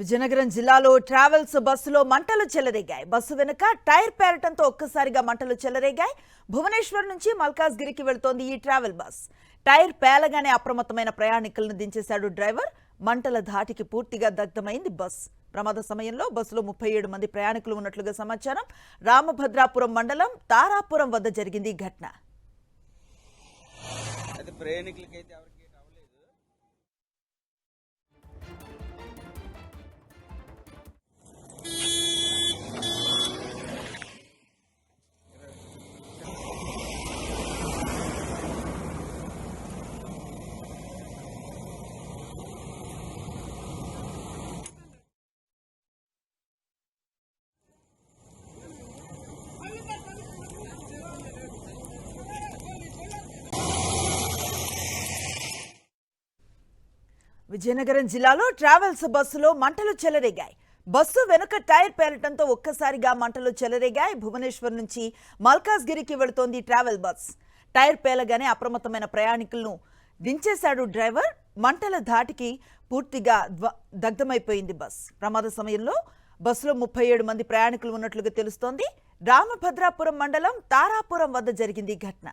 విజయనగరం జిల్లాలో ట్రావెల్స్ బస్సులో మంటలు చెలరేగాయి. బస్సు వెనుక టైర్ పేరటంతో ఒక్కసారిగా మంటలు చెలరేగాయి. భువనేశ్వర్ నుంచి మల్కాజ్గిరికి వెళ్తోంది ఈ ట్రావెల్ బస్. టైర్ పేలగానే అప్రమత్తమైన ప్రయాణికులను దించేశాడు డ్రైవర్. మంటల ధాటికి పూర్తిగా దగ్ధమైంది బస్. ప్రమాద సమయంలో బస్సులో 37 మంది ప్రయాణికులు ఉన్నట్లుగా సమాచారం. రామభద్రాపురం మండలం తారాపురం వద్ద జరిగింది ఈ ఘటన. విజయనగరం జిల్లాలో ట్రావెల్స్ బస్సులో మంటలు చెలరేగాయి. బస్సు వెనుక టైర్ పేలటంతో ఒక్కసారిగా మంటలు చెలరేగాయి. భువనేశ్వర్ నుంచి మల్కాజ్గిరికి వెళుతోంది ట్రావెల్ బస్. టైర్ పేలగానే అప్రమత్తమైన ప్రయాణికులను దించేశాడు డ్రైవర్. మంటల ధాటికి పూర్తిగా దగ్ధమైపోయింది బస్. ప్రమాద సమయంలో బస్సులో 37 మంది ప్రయాణికులు ఉన్నట్లుగా తెలుస్తోంది. రామభద్రాపురం మండలం తారాపురం వద్ద జరిగింది ఘటన.